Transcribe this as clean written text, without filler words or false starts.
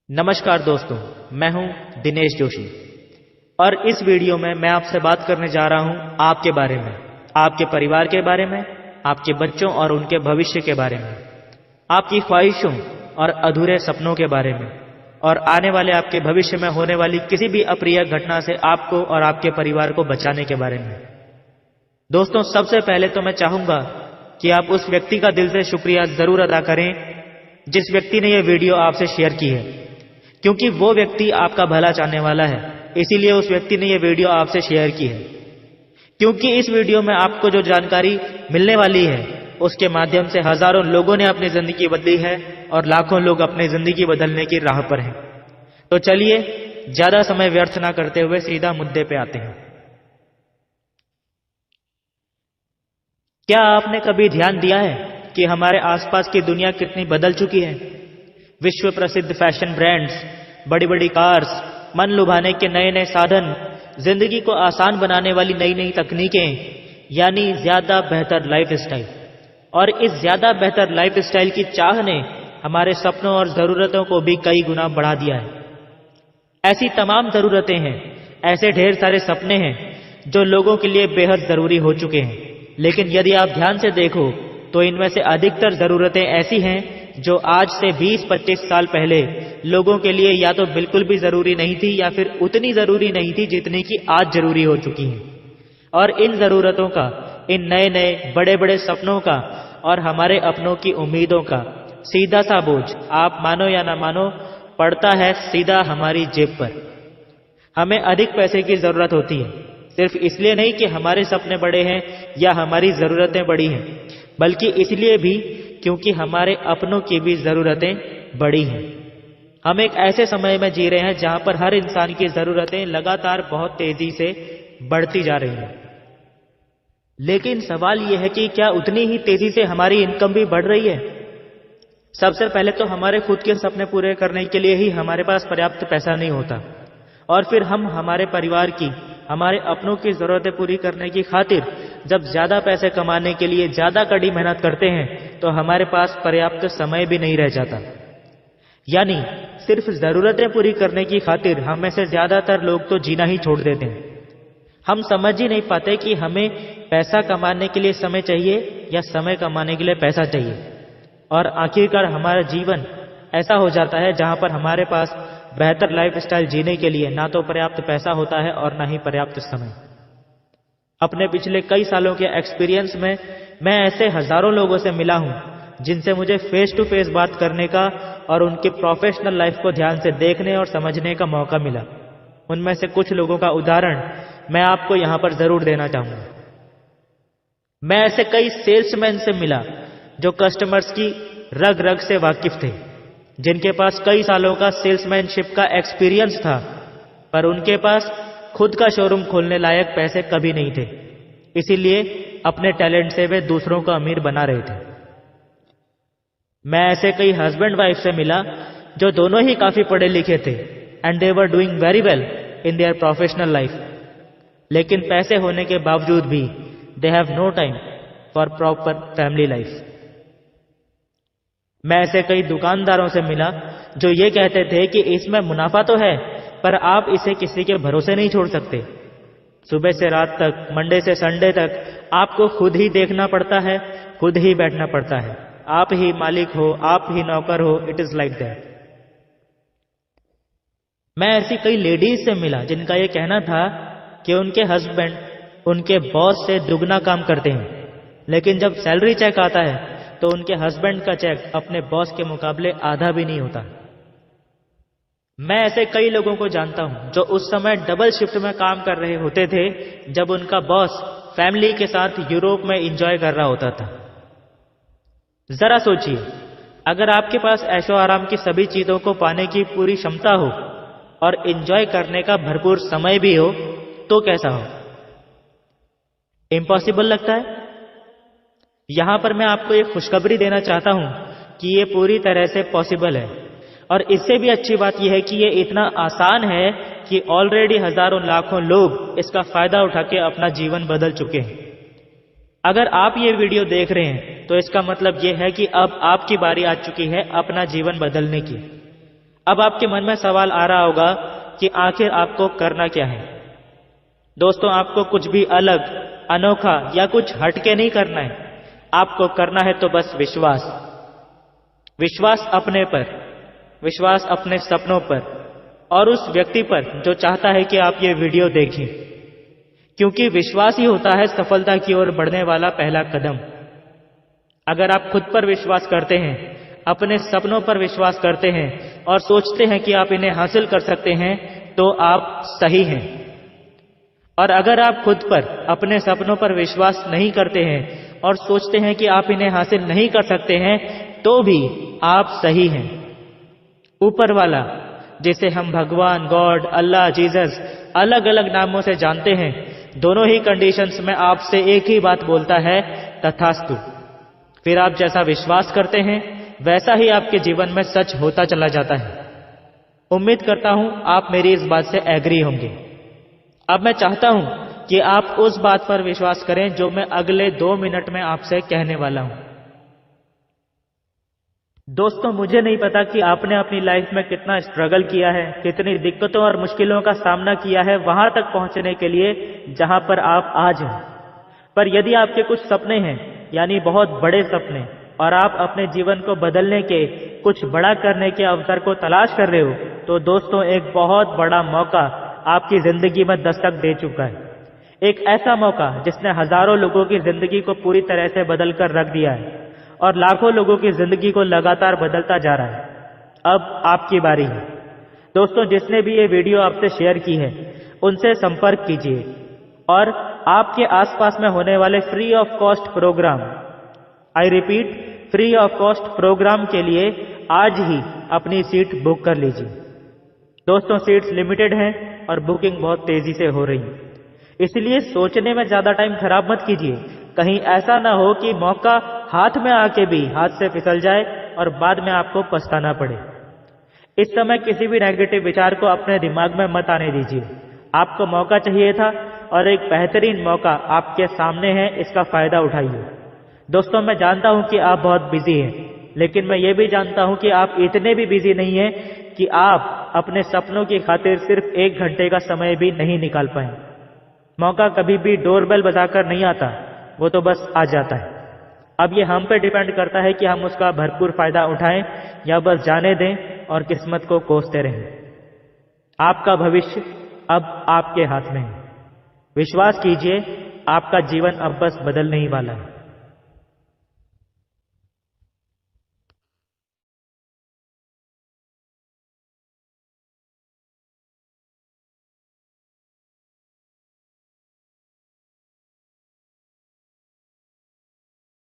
नमस्कार दोस्तों, मैं हूं दिनेश जोशी और इस वीडियो में मैं आपसे बात करने जा रहा हूं आपके बारे में, आपके परिवार के बारे में, आपके बच्चों और उनके भविष्य के बारे में, आपकी ख्वाहिशों और अधूरे सपनों के बारे में और आने वाले आपके भविष्य में होने वाली किसी भी अप्रिय घटना से आपको और आपके परिवार को बचाने के बारे में। दोस्तों, सबसे पहले तो मैं चाहूंगा कि आप उस व्यक्ति का दिल से शुक्रिया जरूर अदा करें जिस व्यक्ति ने यह वीडियो आपसे शेयर की है, क्योंकि वो व्यक्ति आपका भला चाहने वाला है, इसीलिए उस व्यक्ति ने यह वीडियो आपसे शेयर की है। क्योंकि इस वीडियो में आपको जो जानकारी मिलने वाली है उसके माध्यम से हजारों लोगों ने अपनी जिंदगी बदली है और लाखों लोग अपनी जिंदगी बदलने की राह पर हैं। तो चलिए ज्यादा समय व्यर्थ ना करते हुए सीधा मुद्दे पे आते हैं। क्या आपने कभी ध्यान दिया है कि हमारे आसपास की दुनिया कितनी बदल चुकी है? विश्व प्रसिद्ध फैशन ब्रांड्स, बड़ी बड़ी कार्स, मन लुभाने के नए नए साधन, जिंदगी को आसान बनाने वाली नई नई तकनीकें, यानी ज्यादा बेहतर लाइफस्टाइल। और इस ज्यादा बेहतर लाइफस्टाइल की चाह ने हमारे सपनों और जरूरतों को भी कई गुना बढ़ा दिया है। ऐसी तमाम जरूरतें हैं, ऐसे ढेर सारे सपने हैं जो लोगों के लिए बेहद जरूरी हो चुके हैं, लेकिन यदि आप ध्यान से देखो तो इनमें से अधिकतर जरूरतें ऐसी हैं जो आज से 20-25 साल पहले लोगों के लिए या तो बिल्कुल भी जरूरी नहीं थी या फिर उतनी जरूरी नहीं थी जितनी कि आज जरूरी हो चुकी है। और इन जरूरतों का, इन नए नए बड़े बड़े सपनों का और हमारे अपनों की उम्मीदों का सीधा सा बोझ, आप मानो या ना मानो, पड़ता है सीधा हमारी जेब पर। हमें अधिक पैसे की जरूरत होती है, सिर्फ इसलिए नहीं कि हमारे सपने बड़े हैं या हमारी जरूरतें बड़ी हैं, बल्कि इसलिए भी क्योंकि हमारे अपनों की भी जरूरतें बड़ी हैं। हम एक ऐसे समय में जी रहे हैं जहां पर हर इंसान की जरूरतें लगातार बहुत तेजी से बढ़ती जा रही हैं। लेकिन सवाल यह है कि क्या उतनी ही तेजी से हमारी इनकम भी बढ़ रही है? सबसे पहले तो हमारे खुद के सपने पूरे करने के लिए ही हमारे पास पर्याप्त पैसा नहीं होता, और फिर हम हमारे परिवार की, हमारे अपनों की जरूरतें पूरी करने की खातिर जब ज्यादा पैसे कमाने के लिए ज्यादा कड़ी मेहनत करते हैं तो हमारे पास पर्याप्त समय भी नहीं रह जाता। यानी सिर्फ जरूरतें पूरी करने की खातिर हम में से ज्यादातर लोग तो जीना ही छोड़ देते हैं। हम समझ ही नहीं पाते कि हमें पैसा कमाने के लिए समय चाहिए या समय कमाने के लिए पैसा चाहिए, और आखिरकार हमारा जीवन ऐसा हो जाता है जहां पर हमारे पास बेहतर लाइफस्टाइल जीने के लिए ना तो पर्याप्त पैसा होता है और ना ही पर्याप्त समय। अपने पिछले कई सालों के एक्सपीरियंस में मैं ऐसे हजारों लोगों से मिला हूं जिनसे मुझे फेस टू फेस बात करने का और उनकी प्रोफेशनल लाइफ को ध्यान से देखने और समझने का मौका मिला। उनमें से कुछ लोगों का उदाहरण मैं आपको यहां पर जरूर देना चाहूंगा। मैं ऐसे कई सेल्समैन से मिला जो कस्टमर्स की रग रग से वाकिफ थे, जिनके पास कई सालों का सेल्समैनशिप का एक्सपीरियंस था, पर उनके पास खुद का शोरूम खोलने लायक पैसे कभी नहीं थे, इसीलिए अपने टैलेंट से वे दूसरों को अमीर बना रहे थे। मैं ऐसे कई हस्बैंड वाइफ से मिला जो दोनों ही काफी पढ़े लिखे थे and they were doing very well in their professional life, लेकिन पैसे होने के बावजूद भी they have no time for proper family life. मैं ऐसे कई दुकानदारों से मिला जो ये कहते थे कि इसमें मुनाफा तो है, पर आप इसे किसी के भरोसे नहीं छोड़ सकते। सुबह से रात तक, मंडे से संडे तक आपको खुद ही देखना पड़ता है, खुद ही बैठना पड़ता है, आप ही मालिक हो, आप ही नौकर हो, इट इज लाइक दैट। मैं ऐसी कई लेडीज से मिला जिनका यह कहना था कि उनके हस्बैंड उनके बॉस से दुगना काम करते हैं, लेकिन जब सैलरी चेक आता है तो उनके हस्बैंड का चेक अपने बॉस के मुकाबले आधा भी नहीं होता। मैं ऐसे कई लोगों को जानता हूं जो उस समय डबल शिफ्ट में काम कर रहे होते थे जब उनका बॉस फैमिली के साथ यूरोप में एंजॉय कर रहा होता था। जरा सोचिए, अगर आपके पास ऐशो आराम की सभी चीजों को पाने की पूरी क्षमता हो और एंजॉय करने का भरपूर समय भी हो तो कैसा हो? इम्पॉसिबल लगता है। यहां पर मैं आपको एक खुशखबरी देना चाहता हूं कि ये पूरी तरह से पॉसिबल है, और इससे भी अच्छी बात यह है कि ये इतना आसान है कि ऑलरेडी हजारों लाखों लोग इसका फायदा उठा के अपना जीवन बदल चुके हैं। अगर आप ये वीडियो देख रहे हैं तो इसका मतलब यह है कि अब आपकी बारी आ चुकी है अपना जीवन बदलने की। अब आपके मन में सवाल आ रहा होगा कि आखिर आपको करना क्या है। दोस्तों, आपको कुछ भी अलग, अनोखा या कुछ हटके नहीं करना है। आपको करना है तो बस विश्वास। विश्वास अपने पर, विश्वास अपने सपनों पर और उस व्यक्ति पर जो चाहता है कि आप ये वीडियो देखें, क्योंकि विश्वास ही होता है सफलता की ओर बढ़ने वाला पहला कदम। अगर आप खुद पर विश्वास करते हैं, अपने सपनों पर विश्वास करते हैं और सोचते हैं कि आप इन्हें हासिल कर सकते हैं, तो आप सही हैं। और अगर आप खुद पर, अपने सपनों पर विश्वास नहीं करते हैं और सोचते हैं कि आप इन्हें हासिल नहीं कर सकते हैं, तो भी आप सही हैं। ऊपर वाला, जिसे हम भगवान, गॉड, अल्लाह, जीसस अलग अलग नामों से जानते हैं, दोनों ही कंडीशंस में आपसे एक ही बात बोलता है, तथास्तु। फिर आप जैसा विश्वास करते हैं वैसा ही आपके जीवन में सच होता चला जाता है। उम्मीद करता हूं आप मेरी इस बात से एग्री होंगे। अब मैं चाहता हूं कि आप उस बात पर विश्वास करें जो मैं अगले 2 मिनट में आपसे कहने वाला हूं। दोस्तों, मुझे नहीं पता कि आपने अपनी लाइफ में कितना स्ट्रगल किया है, कितनी दिक्कतों और मुश्किलों का सामना किया है वहां तक पहुंचने के लिए जहां पर आप आज हैं। पर यदि आपके कुछ सपने हैं, यानी बहुत बड़े सपने, और आप अपने जीवन को बदलने के, कुछ बड़ा करने के अवसर को तलाश कर रहे हो, तो दोस्तों एक बहुत बड़ा मौका आपकी जिंदगी में दस्तक दे चुका है। एक ऐसा मौका जिसने हजारों लोगों की जिंदगी को पूरी तरह से बदल कर रख दिया है और लाखों लोगों की जिंदगी को लगातार बदलता जा रहा है। अब आपकी बारी है। दोस्तों, जिसने भी ये वीडियो आपसे शेयर की है उनसे संपर्क कीजिए और आपके आसपास में होने वाले free of cost program, I repeat, free of cost program के लिए आज ही अपनी सीट बुक कर लीजिए। दोस्तों, सीट्स लिमिटेड हैं और बुकिंग बहुत तेजी से हो रही है, इसलिए सोचने में ज्यादा टाइम खराब मत कीजिए। कहीं ऐसा ना हो कि मौका हाथ में आके भी हाथ से फिसल जाए और बाद में आपको पछताना पड़े। इस समय किसी भी नेगेटिव विचार को अपने दिमाग में मत आने दीजिए। आपको मौका चाहिए था और एक बेहतरीन मौका आपके सामने है, इसका फायदा उठाइए। दोस्तों, मैं जानता हूं कि आप बहुत बिजी हैं, लेकिन मैं ये भी जानता हूं कि आप इतने भी बिजी नहीं हैं कि आप अपने सपनों की खातिर सिर्फ 1 घंटे का समय भी नहीं निकाल पाए। मौका कभी भी डोरबेल बजाकर नहीं आता, वो तो बस आ जाता है। अब ये हम पे डिपेंड करता है कि हम उसका भरपूर फायदा उठाएं या बस जाने दें और किस्मत को कोसते रहें। आपका भविष्य अब आपके हाथ में है। विश्वास कीजिए, आपका जीवन अब बस बदलने ही वाला है।